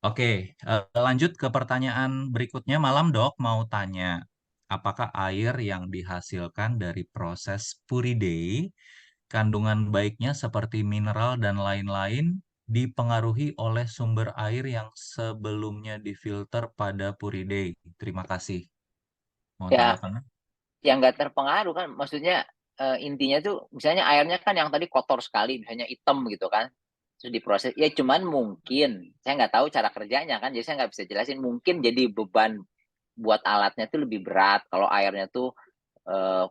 Oke, lanjut ke pertanyaan berikutnya. Malam, Dok, mau tanya, apakah air yang dihasilkan dari proses Puriday, kandungan baiknya seperti mineral dan lain-lain, dipengaruhi oleh sumber air yang sebelumnya difilter pada Puriday? Terima kasih. Mohon Ya, tanggapannya. yang nggak terpengaruh kan, maksudnya intinya tuh misalnya airnya kan yang tadi kotor sekali, misalnya hitam gitu kan, terus diproses, ya cuman mungkin saya nggak tahu cara kerjanya kan, jadi saya nggak bisa jelasin. Mungkin jadi beban buat alatnya tuh lebih berat kalau airnya tuh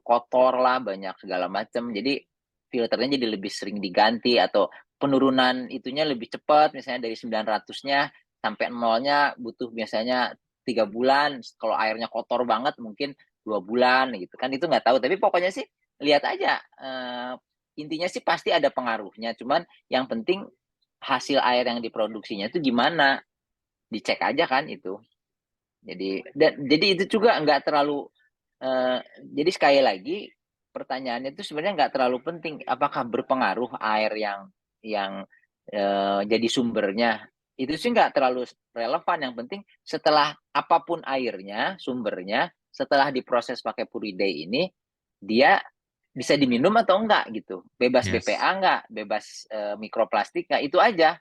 kotor lah, banyak segala macam, jadi filternya jadi lebih sering diganti, atau penurunan itunya lebih cepat, misalnya dari 900-nya sampai nolnya butuh biasanya 3 bulan, kalau airnya kotor banget mungkin 2 bulan gitu kan, itu nggak tahu. Tapi pokoknya sih lihat aja, intinya sih pasti ada pengaruhnya, cuman yang penting hasil air yang diproduksinya itu gimana, dicek aja kan itu. Jadi itu juga nggak terlalu, eh, jadi sekali lagi pertanyaannya itu sebenarnya nggak terlalu penting apakah berpengaruh air yang jadi sumbernya, itu sih nggak terlalu relevan. Yang penting setelah apapun airnya, sumbernya, setelah diproses pakai Puriday ini, dia bisa diminum atau enggak gitu, bebas Yes. BPA enggak, bebas mikroplastik enggak, itu aja.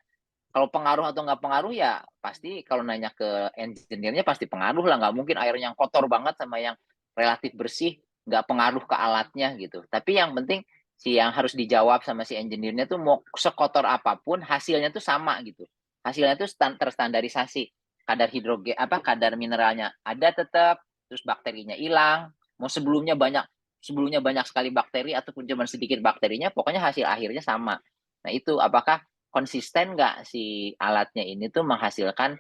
Kalau pengaruh atau nggak pengaruh ya pasti, kalau nanya ke engineer-nya pasti pengaruh lah. Nggak mungkin air yang kotor banget sama yang relatif bersih nggak pengaruh ke alatnya gitu. Tapi yang penting si yang harus dijawab sama si engineer-nya tuh, mau sekotor apapun hasilnya tuh sama gitu. Hasilnya tuh terstandarisasi. Kadar hidrogen apa, kadar mineralnya ada tetap, terus bakterinya hilang. Mau sebelumnya banyak sekali bakteri ataupun cuma sedikit bakterinya, pokoknya hasil akhirnya sama. Nah itu apakah konsisten nggak si alatnya ini tuh menghasilkan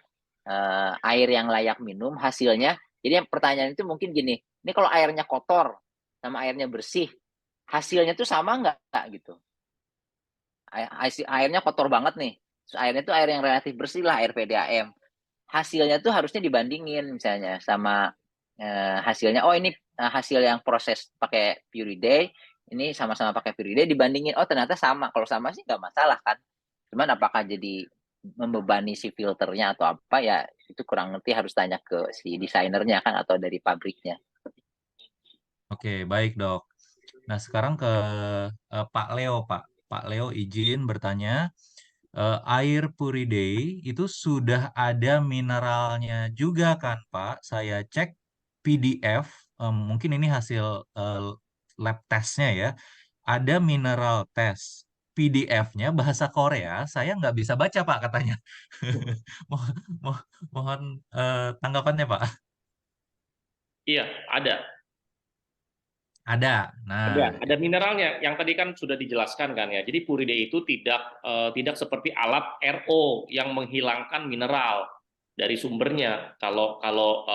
air yang layak minum hasilnya. Jadi yang pertanyaan itu mungkin gini, ini kalau airnya kotor sama airnya bersih, hasilnya tuh sama nggak gitu. Airnya kotor banget nih, terus airnya tuh air yang relatif bersih lah, air PDAM. Hasilnya tuh harusnya dibandingin misalnya sama hasilnya, oh ini hasil yang proses pakai Puriday, ini sama-sama pakai Puriday, dibandingin, oh ternyata sama. Kalau sama sih nggak masalah kan. Cuman apakah jadi membebani si filternya atau apa ya, itu kurang ngerti, harus tanya ke si desainernya kan, atau dari pabriknya. Oke, baik, Dok. Nah, sekarang ke Pak Leo, Pak. Pak Leo izin bertanya, air Puriday itu sudah ada mineralnya juga kan, Pak? Saya cek PDF, mungkin ini hasil lab testnya ya. Ada mineral test. PDF-nya bahasa Korea, saya nggak bisa baca, Pak, katanya. Mo- Mohon tanggapannya, Pak. Iya, ada. Ada. Nah, Ada mineralnya yang tadi kan sudah dijelaskan kan ya. Jadi Puride itu tidak seperti alat RO yang menghilangkan mineral dari sumbernya. Kalau kalau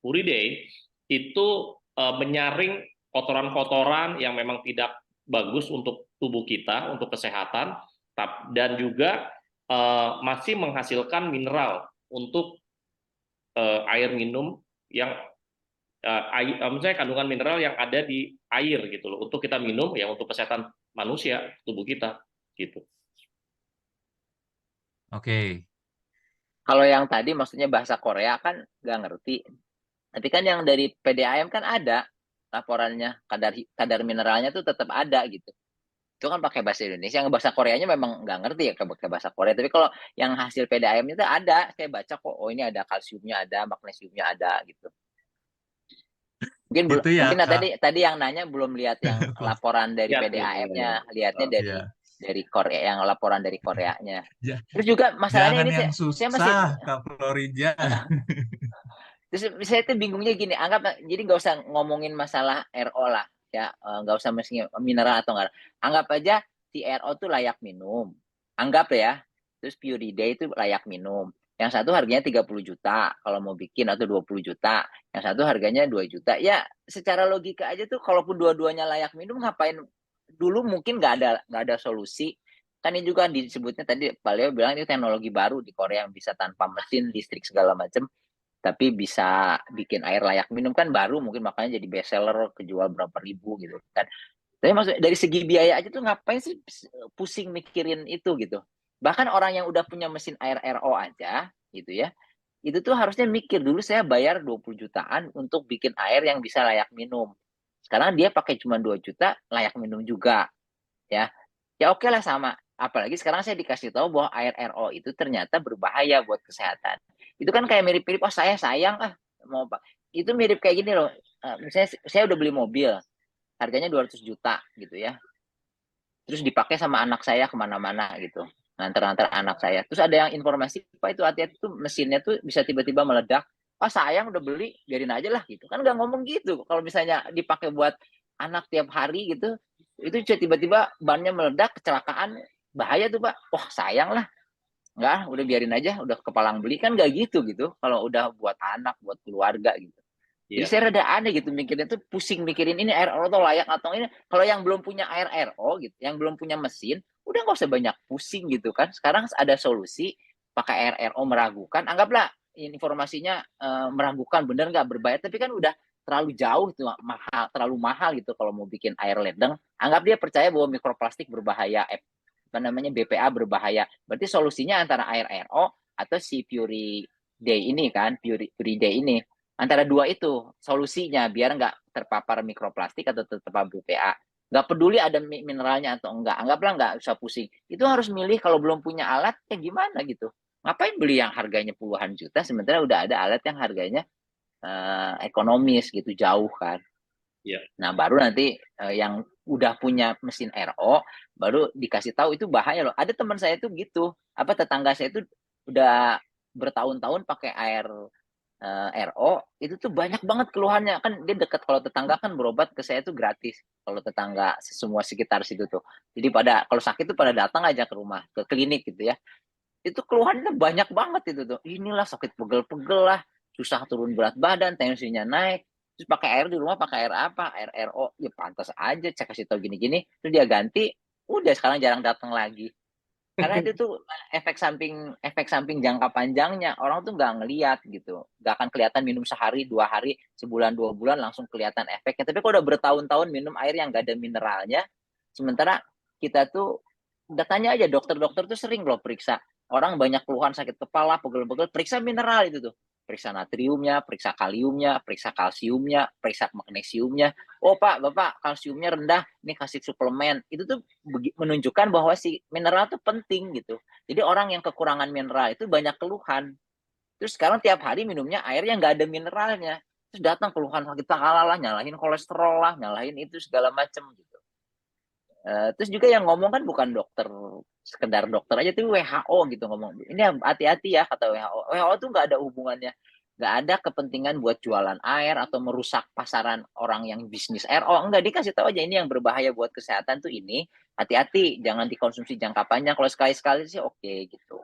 Puride itu menyaring kotoran-kotoran yang memang tidak bagus untuk tubuh kita, untuk kesehatan, dan juga masih menghasilkan mineral untuk air minum yang misalnya kandungan mineral yang ada di air gitu loh, untuk kita minum ya, untuk kesehatan manusia, tubuh kita gitu. oke. Kalau yang tadi maksudnya bahasa Korea kan nggak ngerti. Tapi kan yang dari PDAM kan ada laporannya, kadar kadar mineralnya tuh tetap ada gitu. Itu kan pakai bahasa Indonesia, yang bahasa Koreanya memang nggak ngerti ya pakai bahasa Korea. Tapi kalau yang hasil PDAM itu ada, saya baca kok, oh ini ada kalsiumnya, ada magnesiumnya, ada gitu. Mungkin Itu ya, mungkin Kak. tadi tadi yang nanya belum lihat yang laporan dari Ya, ya, ya, ya. PDAM-nya, lihatnya Oke. dari Ya. Korea, yang laporan dari Koreanya. Ja- Terus juga masalahnya Jangan ini, yang saya masih, susah, Kak Florija. terus saya tuh bingungnya gini, anggap jadi nggak usah ngomongin masalah RO lah ya, nggak usah mesti mineral atau enggak, anggap aja si RO tuh layak minum, anggap ya, terus Purida itu layak minum, yang satu harganya 30 juta kalau mau bikin, atau 20 juta, yang satu harganya 2 juta, ya secara logika aja tuh kalaupun dua-duanya layak minum, ngapain dulu, mungkin nggak ada solusi kan. Ini juga disebutnya tadi Pak Leo bilang ini teknologi baru di Korea yang bisa tanpa mesin listrik segala macam, tapi bisa bikin air layak minum kan baru, mungkin makanya jadi best seller, kejual berapa ribu gitu kan. Tapi maksud dari segi biaya aja tuh ngapain sih pusing mikirin itu gitu. Bahkan orang yang udah punya mesin air RO aja gitu ya. Itu tuh harusnya mikir dulu, saya bayar 20 jutaan untuk bikin air yang bisa layak minum. Sekarang dia pakai cuma 2 juta, layak minum juga. Ya, ya oke lah sama. Apalagi sekarang saya dikasih tahu bahwa air RO itu ternyata berbahaya buat kesehatan. Itu kan kayak mirip-mirip, oh saya sayang mau apa. Itu mirip kayak gini loh. Misalnya saya udah beli mobil, harganya 200 juta gitu ya. Terus dipakai sama anak saya kemana-mana gitu. Nganter-nganter anak saya. Terus ada yang informasi, Pak itu hati-hati tuh mesinnya tuh bisa tiba-tiba meledak. Pak sayang udah beli, biarin aja lah gitu. Kan nggak ngomong gitu. Kalau misalnya dipakai buat anak tiap hari gitu, itu tiba-tiba bannya meledak, kecelakaan, bahaya tuh Pak. Wah sayang lah. Enggak, udah biarin aja, udah kepalang beli. Kan nggak gitu gitu. Kalau udah buat anak, buat keluarga gitu. Jadi Iya. saya rada aneh gitu mikirnya tuh, pusing mikirin ini air RO tuh layak atau ini. Kalau yang belum punya air RO gitu, yang belum punya mesin, udah nggak usah banyak pusing gitu kan. Sekarang ada solusi pakai air RO meragukan. Anggaplah informasinya meragukan bener nggak berbahaya, tapi kan udah terlalu jauh itu mahal, terlalu mahal gitu kalau mau bikin air ledeng. Anggap dia percaya bahwa mikroplastik berbahaya, apa namanya BPA berbahaya. Berarti solusinya antara air RO atau si Puri Day ini kan, Puri Day ini. Antara dua itu solusinya biar nggak terpapar mikroplastik atau terpapar BPA. Nggak peduli ada mineralnya atau enggak. Anggaplah nggak usah pusing. Itu harus milih, kalau belum punya alat ya gimana gitu. Ngapain beli yang harganya puluhan juta sementara udah ada alat yang harganya ekonomis gitu, jauh kan. Iya. Nah baru nanti yang udah punya mesin RO baru dikasih tahu itu bahaya loh. Ada teman saya tuh gitu, apa tetangga saya itu udah bertahun-tahun pakai air RO, itu tuh banyak banget keluhannya. Kan dia dekat, kalau tetangga kan berobat ke saya tuh gratis. Kalau tetangga semua sekitar situ tuh. Jadi pada kalau sakit tuh pada datang aja ke rumah, ke klinik gitu ya. Itu keluhannya banyak banget itu tuh. Inilah sakit pegel-pegel lah, susah turun berat badan, tensinya naik. Terus pakai air di rumah, pakai air apa? Air RO. Ya pantas aja, saya kasih tahu gini-gini. Terus dia ganti, udah sekarang jarang datang lagi. Karena itu tuh efek samping jangka panjangnya, orang tuh nggak ngelihat gitu, nggak akan kelihatan minum sehari 2 hari, sebulan 2 bulan langsung kelihatan efeknya. Tapi kalau udah bertahun-tahun minum air yang nggak ada mineralnya, sementara kita tuh udah tanya aja, dokter-dokter tuh sering loh periksa orang banyak keluhan sakit kepala, pegel-pegel, periksa mineral itu tuh, periksa natriumnya, periksa kaliumnya, periksa kalsiumnya, periksa magnesiumnya. Oh Pak, Bapak kalsiumnya rendah, ini kasih suplemen. Itu tuh menunjukkan bahwa si mineral tuh penting gitu. Jadi orang yang kekurangan mineral itu banyak keluhan. Terus sekarang tiap hari minumnya air yang nggak ada mineralnya. Terus datang keluhan sakit kepala lah, nyalahin kolesterol lah, nyalahin itu segala macem gitu. Terus juga yang ngomong kan bukan dokter, sekedar dokter aja, tuh WHO gitu ngomong. Ini hati-hati ya kata WHO. WHO tuh nggak ada hubungannya, nggak ada kepentingan buat jualan air atau merusak pasaran orang yang bisnis RO. Enggak, dikasih tahu aja ini yang berbahaya buat kesehatan tuh ini. Hati-hati, jangan dikonsumsi jangka panjang. Kalau sekali-sekali sih oke gitu.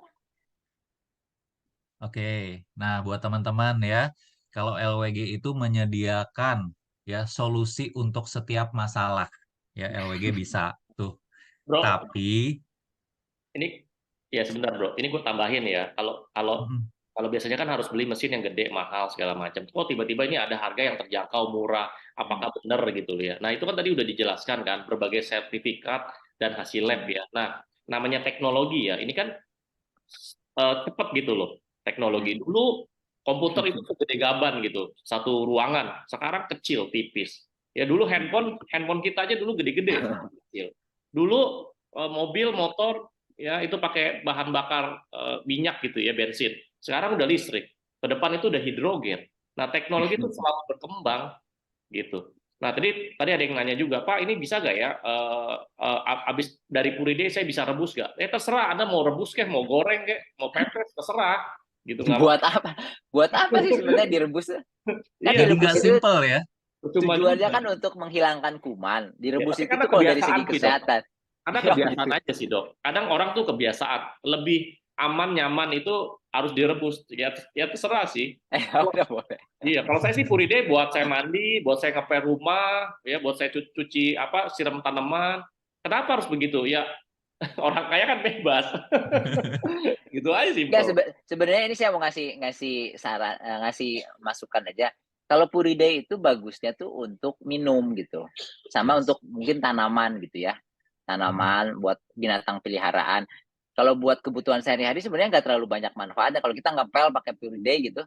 Oke, nah buat teman-teman ya, kalau LWG itu menyediakan ya solusi untuk setiap masalah, ya LWG bisa tuh. Bro, Tapi, ini ya sebentar bro, ini gue tambahin ya. Kalau kalau mm, kalau biasanya kan harus beli mesin yang gede, mahal segala macam. Oh tiba-tiba ini ada harga yang terjangkau, murah. Apakah benar gitu ya? Nah itu kan tadi udah dijelaskan kan, berbagai sertifikat dan hasil lab ya. Nah namanya teknologi ya, ini kan cepat gitu loh teknologi. Dulu komputer itu segede gaban gitu, satu ruangan. Sekarang kecil, tipis. Ya dulu handphone kita aja dulu gede-gede, kecil. Dulu mobil, motor ya itu pakai bahan bakar minyak gitu ya, bensin. Sekarang udah listrik. Ke depan itu udah hidrogen. Nah, teknologi itu selalu berkembang gitu. Nah, tadi ada yang nanya juga, Pak, ini bisa nggak ya? Abis dari puride saya bisa rebus nggak? Terserah, Anda mau rebus kek, mau goreng kek, mau pepes, terserah. Gitu nggak apa? Buat apa? Buat apa sih sebenarnya direbus? Kan Iya, jadi direbus nggak itu simple ya. percuma tujuannya juga. kan untuk menghilangkan kuman. Ya, Direbus tapi itu karena tuh kalau dari kebiasaan segi sih, Dok. kesehatan. Karena Oh kebiasaan gitu. aja sih, Dok. Kadang orang tuh kebiasaan. Lebih aman, nyaman itu harus direbus. Ya terserah sih. Udah boleh. Iya, kalau saya sih puride buat saya mandi, buat saya ngepel rumah, ya buat saya cuci apa siram tanaman. Kenapa harus begitu? Ya orang kaya kan bebas. Gitu aja sih, Enggak, Bro. sebenarnya ini saya mau ngasih ngasih saran, ngasih masukan aja. Kalau Puride itu bagusnya tuh untuk minum gitu, sama Yes. untuk mungkin tanaman gitu ya, Mm-mm. tanaman buat binatang peliharaan. Kalau buat kebutuhan sehari-hari sebenarnya nggak terlalu banyak manfaatnya. Kalau kita ngepel pakai Pure Day gitu,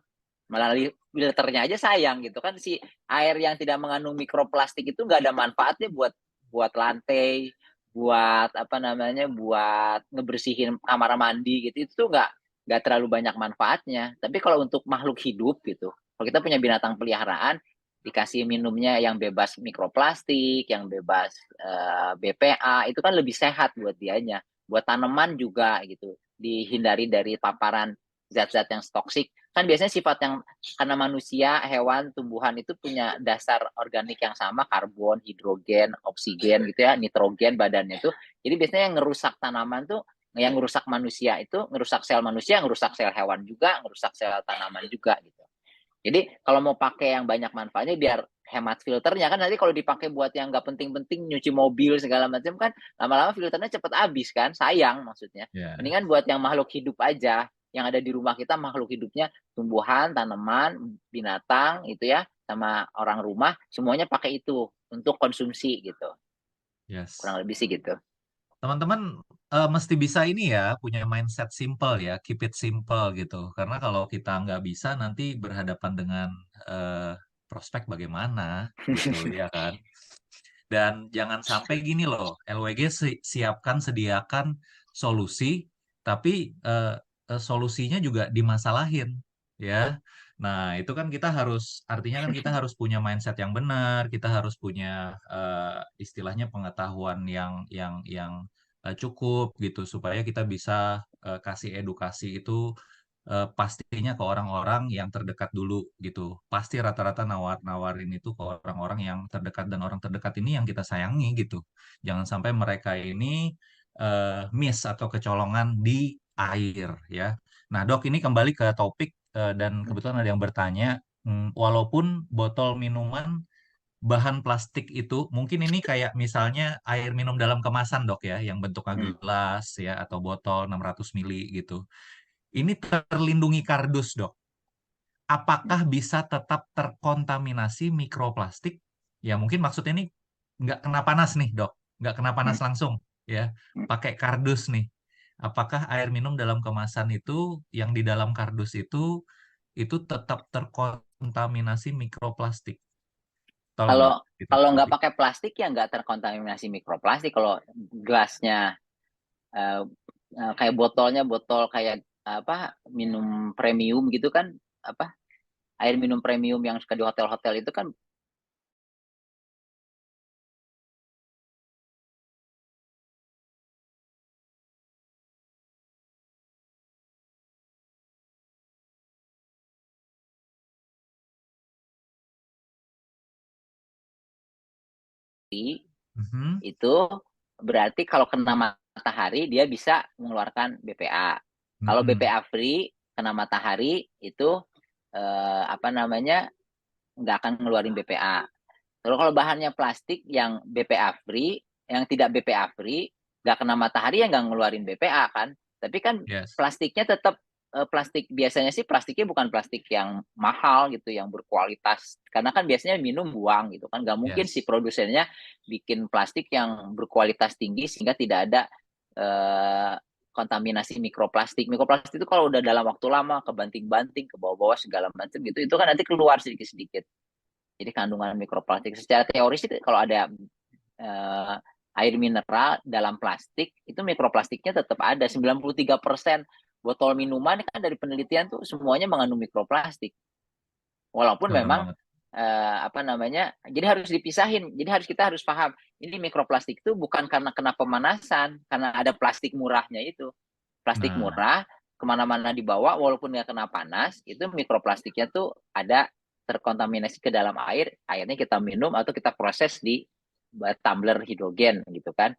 malah filternya aja sayang gitu kan. Si air yang tidak mengandung mikroplastik itu nggak ada manfaatnya buat lantai, buat apa namanya, buat ngebersihin kamar mandi gitu. Itu tuh nggak terlalu banyak manfaatnya. Tapi kalau untuk makhluk hidup gitu, kalau kita punya binatang peliharaan, dikasih minumnya yang bebas mikroplastik, yang bebas BPA, itu kan lebih sehat buat dianya. Buat tanaman juga gitu, dihindari dari paparan zat-zat yang toksik. Kan biasanya sifat yang, karena manusia, hewan, tumbuhan itu punya dasar organik yang sama, karbon, hidrogen, oksigen gitu ya, nitrogen badannya itu. Jadi biasanya yang ngerusak tanaman tuh, yang ngerusak manusia itu, ngerusak sel manusia, ngerusak sel hewan juga, ngerusak sel tanaman juga gitu. Jadi kalau mau pakai yang banyak manfaatnya biar hemat filternya kan, nanti kalau dipakai buat yang nggak penting-penting, nyuci mobil segala macam kan, lama-lama filternya cepet habis kan, sayang maksudnya. Ya. Mendingan buat yang makhluk hidup aja, yang ada di rumah kita makhluk hidupnya, tumbuhan, tanaman, binatang itu ya, sama orang rumah, semuanya pakai itu untuk konsumsi gitu. Yes. Kurang lebih sih gitu. Teman-teman mesti bisa ini ya, punya mindset simple ya, keep it simple gitu. Karena kalau kita nggak bisa, nanti berhadapan dengan eh, prospek bagaimana gitu ya kan. Dan jangan sampai gini loh, LWG siapkan, sediakan solusi, tapi solusinya juga dimasalahin ya. Nah, itu kan kita harus, artinya kan kita harus punya mindset yang benar, kita harus punya istilahnya pengetahuan yang cukup gitu supaya kita bisa kasih edukasi itu pastinya ke orang-orang yang terdekat dulu gitu. Pasti rata-rata nawarin itu ke orang-orang yang terdekat, dan orang terdekat ini yang kita sayangi gitu. Jangan sampai mereka ini miss atau kecolongan di air ya. Nah, Dok, ini kembali ke topik dan kebetulan ada yang bertanya, walaupun botol minuman bahan plastik itu, mungkin ini kayak misalnya air minum dalam kemasan, Dok ya, yang bentuknya gelas ya atau botol 600 mili gitu. Ini terlindungi kardus, Dok. Apakah bisa tetap terkontaminasi mikroplastik? Ya mungkin maksudnya ini nggak kena panas nih, Dok. Nggak kena panas langsung, ya. Pakai kardus nih. Apakah air minum dalam kemasan itu, yang di dalam kardus itu tetap terkontaminasi mikroplastik? Tolong, Kalau Dok. kalau nggak Ditanggapi. pakai plastik ya nggak terkontaminasi mikroplastik. Kalau gelasnya eh, kayak botolnya botol kayak apa, minum premium gitu kan, apa, air minum premium yang suka di hotel-hotel itu kan Mhm. itu berarti kalau kena matahari dia bisa mengeluarkan BPA. Kalau Mhm. BPA free kena matahari itu apa namanya, nggak akan ngeluarin BPA. Kalau bahannya plastik yang BPA free, yang tidak BPA free, nggak kena matahari ya nggak ngeluarin BPA kan. Tapi kan Yes. plastiknya tetap plastik, biasanya sih plastiknya bukan plastik yang mahal gitu, yang berkualitas. Karena kan biasanya minum buang gitu kan. Nggak mungkin si Yes. produsennya bikin plastik yang berkualitas tinggi sehingga tidak ada eh, kontaminasi mikroplastik. Mikroplastik itu kalau udah dalam waktu lama kebanting-banting, ke bawah-bawah segala macam gitu, itu kan nanti keluar sedikit-sedikit. Jadi kandungan mikroplastik secara teoris itu kalau ada eh, air mineral dalam plastik, itu mikroplastiknya tetap ada. 93% botol minuman kan dari penelitian tuh semuanya mengandung mikroplastik. Walaupun Keren memang banget. apa namanya, jadi harus dipisahin. Jadi kita harus paham, ini mikroplastik itu bukan karena kena pemanasan, karena ada plastik murahnya itu. Plastik Nah, murah kemana-mana dibawa, walaupun nggak kena panas, itu mikroplastiknya tuh ada terkontaminasi ke dalam air, airnya kita minum atau kita proses di tumbler hidrogen gitu kan.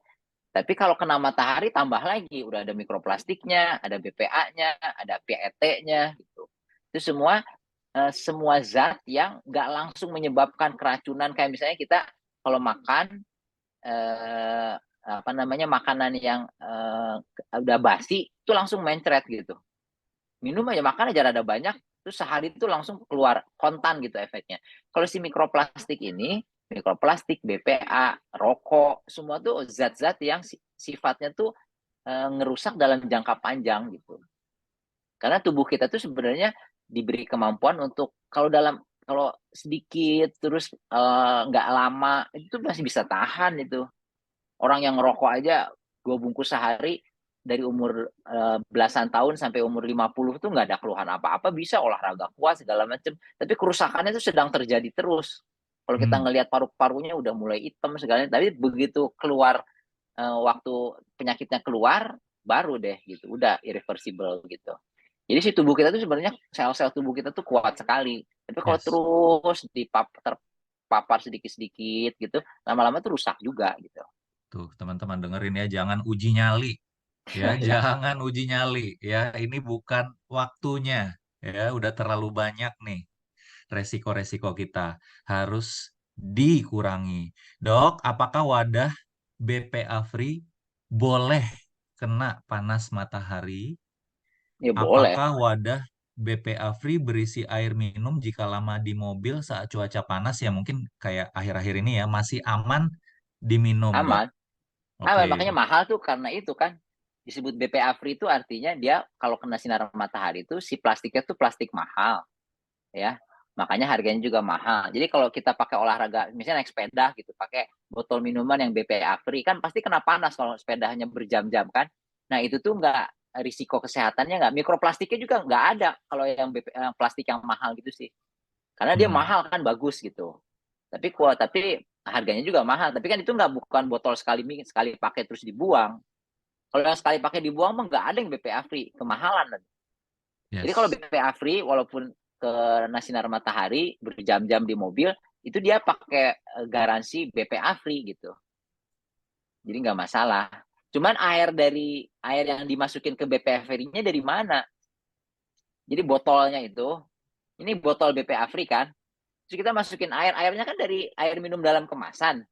Tapi kalau kena matahari tambah lagi, udah ada mikroplastiknya, ada BPA-nya, ada PET-nya gitu. Itu semua zat yang nggak langsung menyebabkan keracunan, kayak misalnya kita kalau makan apa namanya, makanan yang udah basi itu langsung mencret gitu. Minum aja, makan aja rada banyak, terus sehari itu langsung keluar kontan gitu efeknya. Kalau si mikroplastik ini, mikroplastik, BPA, rokok, semua tuh zat-zat yang sifatnya tuh ngerusak dalam jangka panjang gitu. Karena tubuh kita tuh sebenarnya diberi kemampuan untuk kalau sedikit terus nggak lama itu masih bisa tahan itu. Orang yang ngerokok aja 2 bungkus sehari dari umur belasan tahun sampai umur 50 tuh nggak ada keluhan apa-apa, bisa olahraga kuat segala macam. Tapi kerusakannya itu sedang terjadi terus. Kalau kita ngelihat paru-parunya udah mulai hitam segalanya, tapi begitu keluar waktu penyakitnya keluar baru deh gitu, udah irreversible gitu. Jadi si tubuh kita tuh sebenarnya sel-sel tubuh kita tuh kuat sekali. Tapi kalau Yes. terus terpapar sedikit-sedikit gitu, lama-lama tuh rusak juga gitu. Tuh, teman-teman dengerin ya, jangan uji nyali. Ya, Ya, jangan uji nyali. Ya, ini bukan waktunya. Ya, udah terlalu banyak nih resiko-resiko kita. Harus dikurangi. Dok, apakah wadah BPA free boleh kena panas matahari? ya boleh. Apakah wadah BPA free berisi air minum jika lama di mobil saat cuaca panas ya mungkin kayak akhir-akhir ini ya masih aman diminum, Dok? Aman. Oke. Aman, makanya mahal tuh karena itu kan. Disebut BPA free itu artinya dia kalau kena sinar matahari itu si plastiknya tuh plastik mahal ya. Makanya harganya juga mahal. Jadi kalau kita pakai olahraga, misalnya naik sepeda gitu, pakai botol minuman yang BPA free kan pasti kena panas kalau sepedanya berjam-jam kan. Nah itu tuh nggak risiko kesehatannya nggak, mikroplastiknya juga nggak ada kalau yang plastik yang mahal gitu sih. Karena dia Hmm. mahal kan bagus gitu. Tapi harganya juga mahal. Tapi kan itu nggak bukan botol sekali pakai terus dibuang. Kalau yang sekali pakai dibuang mah nggak ada yang BPA free, kemahalan. Jadi kalau Yes. BPA free, walaupun kena sinar matahari berjam-jam di mobil, itu dia pakai garansi BPA free gitu. Jadi nggak masalah. Cuman air yang dimasukin ke BPA free-nya dari mana? Jadi botolnya itu, ini botol BPA free kan? Terus kita masukin airnya kan dari air minum dalam kemasan.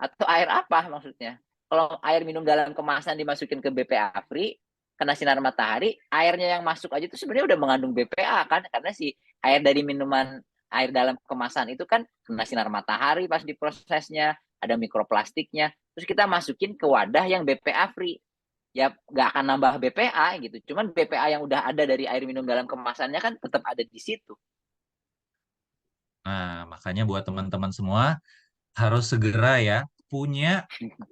Atau air apa maksudnya? Kalau air minum dalam kemasan dimasukin ke BPA free, kena sinar matahari, airnya yang masuk aja itu sebenarnya udah mengandung BPA kan, karena si air dari minuman air dalam kemasan itu kan kena sinar matahari pas diprosesnya, ada mikroplastiknya, terus kita masukin ke wadah yang BPA free. Ya nggak akan nambah BPA gitu, cuman BPA yang udah ada dari air minum dalam kemasannya kan tetap ada di situ. Nah, makanya buat teman-teman semua harus segera ya punya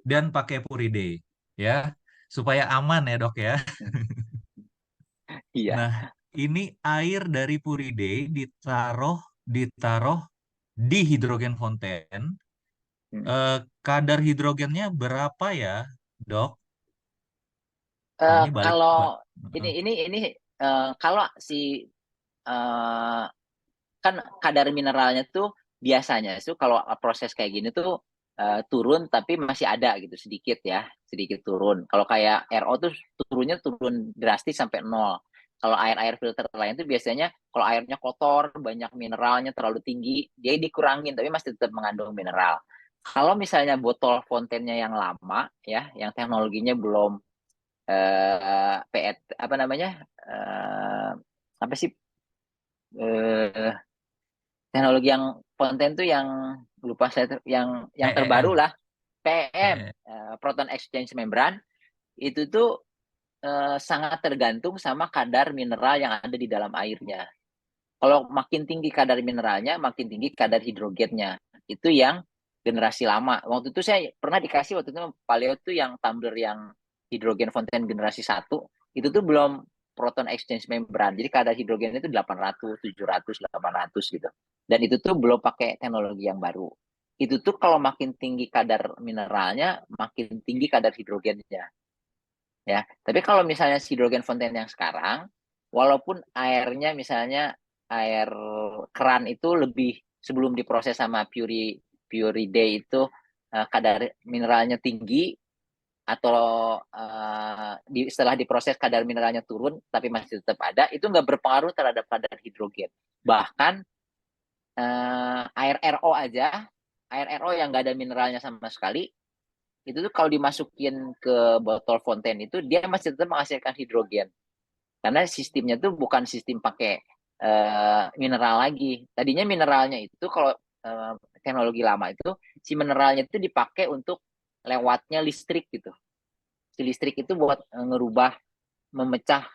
dan pakai Puride ya supaya aman ya, Dok ya. Iya. Nah, ini air dari Puride ditaruh ditaruh di hidrogen fonten. Kadar hidrogennya berapa ya, Dok? Nah, ini balik. Kalau Heeh. ini kalau si eh, kan kadar mineralnya tuh biasanya tuh kalau proses kayak gini tuh turun tapi masih ada gitu sedikit ya, sedikit turun. Kalau kayak RO tuh turunnya turun drastis sampai nol. Kalau air-air filter lain tuh biasanya kalau airnya kotor, banyak mineralnya terlalu tinggi, dia dikurangin tapi masih tetap mengandung mineral. Kalau misalnya botol fontennya yang lama ya, yang teknologinya belum PET apa namanya? Apa sih eh, teknologi yang konten tuh yang lupa saya yang terbaru PEM. lah, PM, PEM. proton exchange membrane itu tuh sangat tergantung sama kadar mineral yang ada di dalam airnya. Kalau makin tinggi kadar mineralnya, makin tinggi kadar hidrogennya. Itu yang generasi lama. Waktu itu saya pernah dikasih waktu itu Paleo tuh yang tumbler yang hidrogen fonten generasi 1, itu tuh belum proton exchange membrane. Jadi kadar hidrogennya itu 800, 700, 800 gitu. Dan itu tuh belum pakai teknologi yang baru. Itu tuh kalau makin tinggi kadar mineralnya, makin tinggi kadar hidrogennya. Ya, tapi kalau misalnya si hidrogen fonten yang sekarang, walaupun airnya misalnya air keran itu lebih sebelum diproses sama Puride itu kadar mineralnya tinggi atau setelah diproses kadar mineralnya turun tapi masih tetap ada, itu nggak berpengaruh terhadap kadar hidrogen. Bahkan air RO aja, air RO yang nggak ada mineralnya sama sekali, itu tuh kalau dimasukin ke botol fonten itu dia masih tetap menghasilkan hidrogen karena sistemnya tuh bukan sistem pakai mineral lagi. Tadinya mineralnya itu kalau teknologi lama itu si mineralnya itu dipakai untuk lewatnya listrik gitu. Si listrik itu buat ngerubah, memecah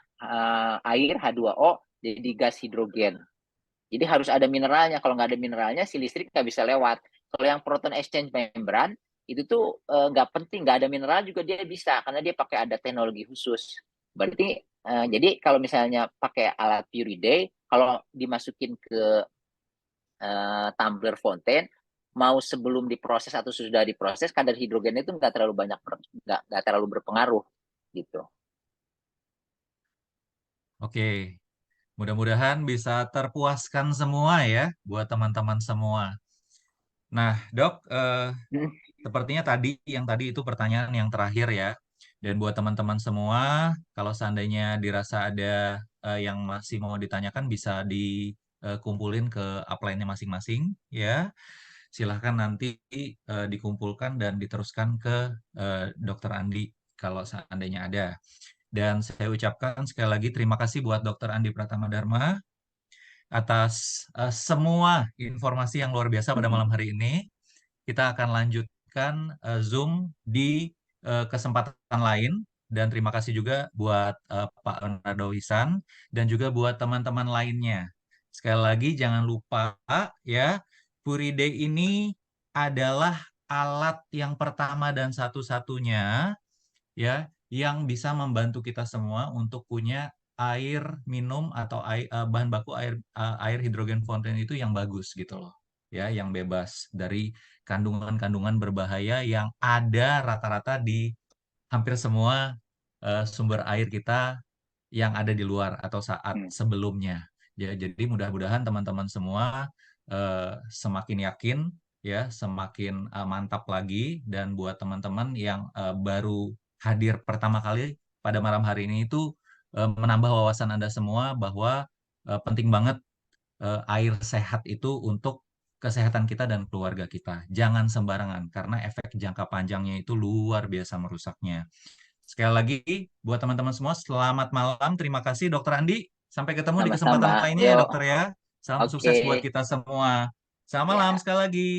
air H2O jadi gas hidrogen. Jadi harus ada mineralnya. Kalau nggak ada mineralnya, si listrik nggak bisa lewat. Kalau yang proton exchange membran itu tuh nggak penting, nggak ada mineral juga dia bisa karena dia pakai ada teknologi khusus. Berarti jadi kalau misalnya pakai alat Puriday, kalau dimasukin ke tumbler fontaine, mau sebelum diproses atau sudah diproses, kadar hidrogen itu nggak terlalu banyak, nggak terlalu berpengaruh gitu. Oke, mudah-mudahan bisa terpuaskan semua ya buat teman-teman semua. Nah, Dok, Hmm. sepertinya tadi itu pertanyaan yang terakhir ya. Dan buat teman-teman semua, kalau seandainya dirasa ada yang masih mau ditanyakan bisa dikumpulin ke upline-nya masing-masing ya. Silahkan nanti dikumpulkan dan diteruskan ke Dokter Andi kalau seandainya ada. Dan saya ucapkan sekali lagi terima kasih buat Dokter Andi Pratama Dharma atas semua informasi yang luar biasa pada malam hari ini. Kita akan lanjutkan Zoom di kesempatan lain. Dan terima kasih juga buat Pak Leonardo Hisan dan juga buat teman-teman lainnya. Sekali lagi jangan lupa ya, Puriday ini adalah alat yang pertama dan satu-satunya ya yang bisa membantu kita semua untuk punya air minum atau bahan baku air hidrogen fonten itu yang bagus gitu loh. Ya, yang bebas dari kandungan-kandungan berbahaya yang ada rata-rata di hampir semua sumber air kita yang ada di luar atau saat sebelumnya. Ya, jadi mudah-mudahan teman-teman semua semakin yakin ya, semakin mantap lagi. Dan buat teman-teman yang baru hadir pertama kali pada malam hari ini itu menambah wawasan Anda semua bahwa penting banget air sehat itu untuk kesehatan kita dan keluarga kita. Jangan sembarangan karena efek jangka panjangnya itu luar biasa merusaknya. Sekali lagi, buat teman-teman semua, selamat malam. Terima kasih, Dokter Andi. Sampai ketemu di kesempatan Sama-sama. lainnya ya, Yuk, Dokter ya. Salam oke. sukses buat kita semua. Selamat malam Ya. sekali lagi.